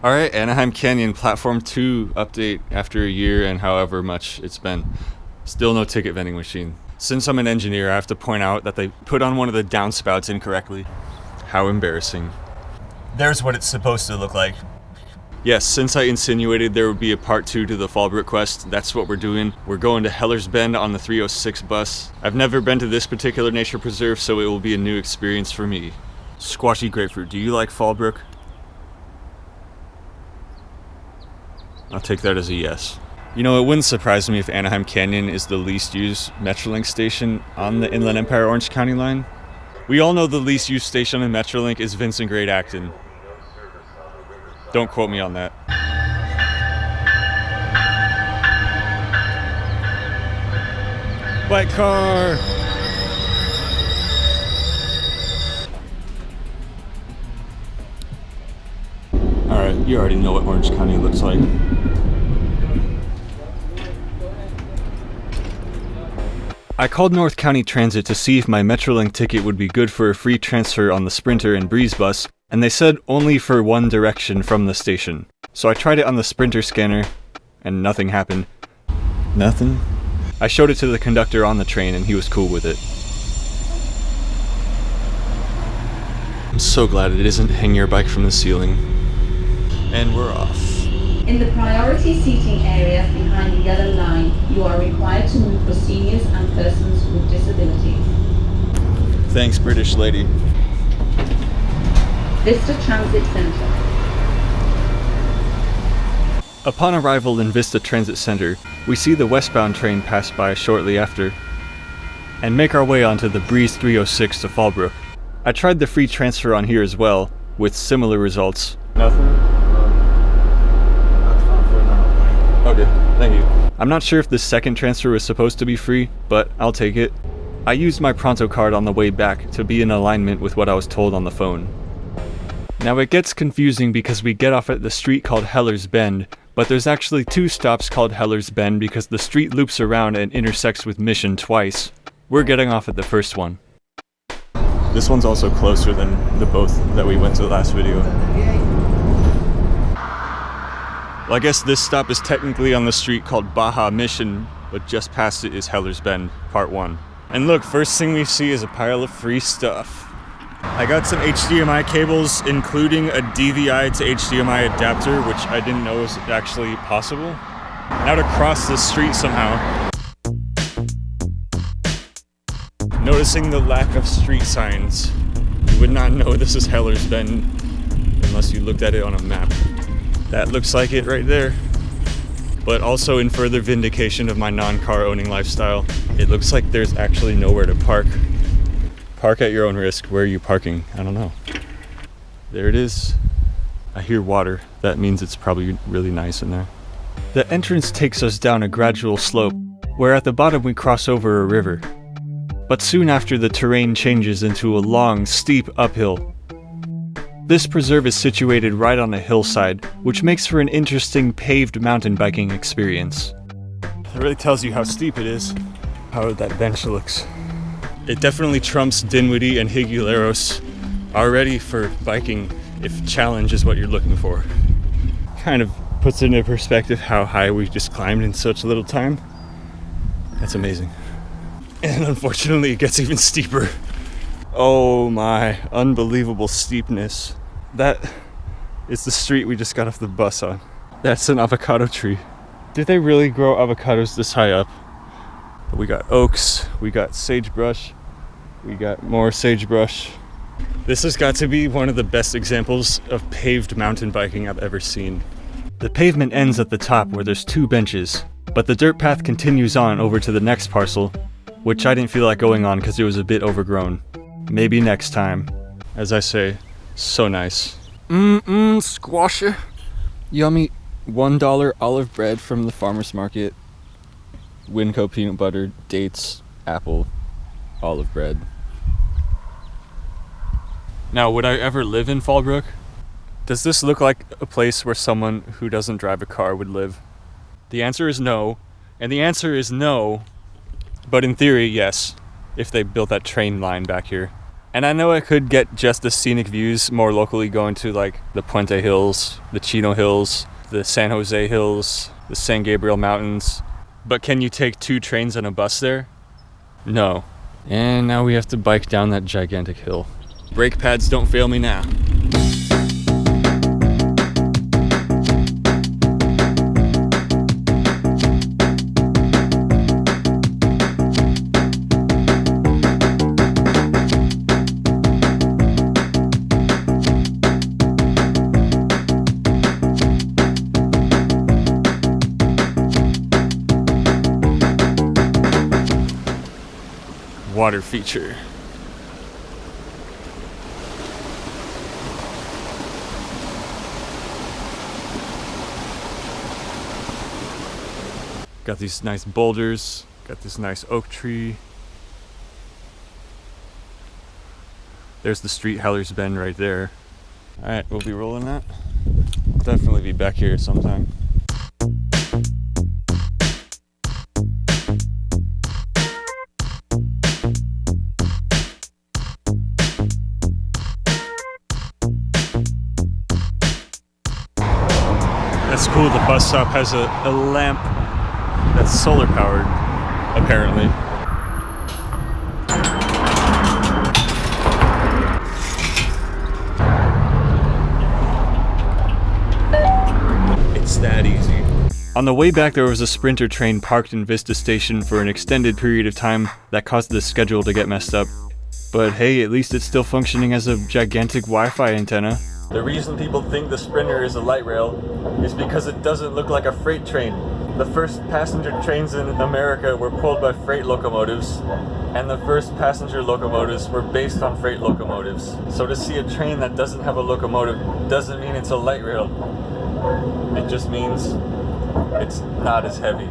Alright, Anaheim Canyon Platform 2 update after a year and however much it's been. Still no ticket vending machine. Since I'm an engineer, I have to point out that they put on one of the downspouts incorrectly. How embarrassing. There's what it's supposed to look like. Yes, since I insinuated there would be a part 2 to the Fallbrook quest, that's what we're doing. We're going to Heller's Bend on the 306 bus. I've never been to this particular nature preserve, so it will be a new experience for me. Squashy grapefruit, do you like Fallbrook? I'll take that as a yes. You know, it wouldn't surprise me if Anaheim Canyon is the least used Metrolink station on the Inland Empire Orange County line. We all know the least used station in Metrolink is Vincent Grade Acton. Don't quote me on that. Bike car! Alright, you already know what Orange County looks like. I called North County Transit to see if my Metrolink ticket would be good for a free transfer on the Sprinter and Breeze bus, and they said only for one direction from the station. So I tried it on the Sprinter scanner, and nothing happened. Nothing? I showed it to the conductor on the train and he was cool with it. I'm so glad it isn't hang your bike from the ceiling. And we're off. In the priority seating areas behind the yellow line, you are required to move for seniors and persons with disabilities. Thanks, British lady. Vista Transit Center. Upon arrival in Vista Transit Center, we see the westbound train pass by shortly after, and make our way onto the Breeze 306 to Fallbrook. I tried the free transfer on here as well, with similar results. Nothing? Okay, thank you. I'm not sure if the second transfer was supposed to be free, but I'll take it. I used my Pronto card on the way back to be in alignment with what I was told on the phone. Now it gets confusing because we get off at the street called Heller's Bend, but there's actually 2 stops called Heller's Bend because the street loops around and intersects with Mission twice. We're getting off at the first one. This one's also closer than the both that we went to the last video. Well, I guess this stop is technically on the street called Baja Mission, but just past it is Heller's Bend, part 1. And look, first thing we see is a pile of free stuff. I got some HDMI cables, including a DVI to HDMI adapter, which I didn't know was actually possible. Now to cross the street somehow. Noticing the lack of street signs. You would not know this is Heller's Bend unless you looked at it on a map. That looks like it right there. But also in further vindication of my non-car owning lifestyle, it looks like there's actually nowhere to park. Park at your own risk. Where are you parking? I don't know. There it is. I hear water. That means it's probably really nice in there. The entrance takes us down a gradual slope, where at the bottom we cross over a river. But soon after, the terrain changes into a long, steep uphill. This preserve is situated right on a hillside, which makes for an interesting paved mountain biking experience. It really tells you how steep it is, how that bench looks. It definitely trumps Dinwiddie and Higueros already for biking, if challenge is what you're looking for. Kind of puts into perspective how high we just climbed in such little time. That's amazing. And unfortunately, it gets even steeper. Oh my, unbelievable steepness. That is the street we just got off the bus on. That's an avocado tree. Did they really grow avocados this high up? We got oaks, we got sagebrush, we got more sagebrush. This has got to be one of the best examples of paved mountain biking I've ever seen. The pavement ends at the top where there's 2 benches, but the dirt path continues on over to the next parcel, which I didn't feel like going on because it was a bit overgrown. Maybe next time. As I say, so nice. Squashy. Yummy $1 olive bread from the farmer's market. Winco peanut butter, dates, apple, olive bread. Now, would I ever live in Fallbrook? Does this look like a place where someone who doesn't drive a car would live? The answer is no, and the answer is no, but in theory, yes, if they built that train line back here. And I know I could get just the scenic views more locally, going to like the Puente Hills, the Chino Hills, the San Jose Hills, the San Gabriel Mountains. But can you take 2 trains and a bus there? No. And now we have to bike down that gigantic hill. Brake pads don't fail me now. Water feature. Got these nice boulders, got this nice oak tree. There's the street Heller's Bend right there. Alright, we'll be rolling that. I'll definitely be back here sometime. That's cool, the bus stop has a lamp that's solar powered, apparently. It's that easy. On the way back, there was a Sprinter train parked in Vista Station for an extended period of time that caused the schedule to get messed up. But hey, at least it's still functioning as a gigantic Wi-Fi antenna. The reason people think the Sprinter is a light rail is because it doesn't look like a freight train. The first passenger trains in America were pulled by freight locomotives, and the first passenger locomotives were based on freight locomotives. So to see a train that doesn't have a locomotive doesn't mean it's a light rail. It just means it's not as heavy.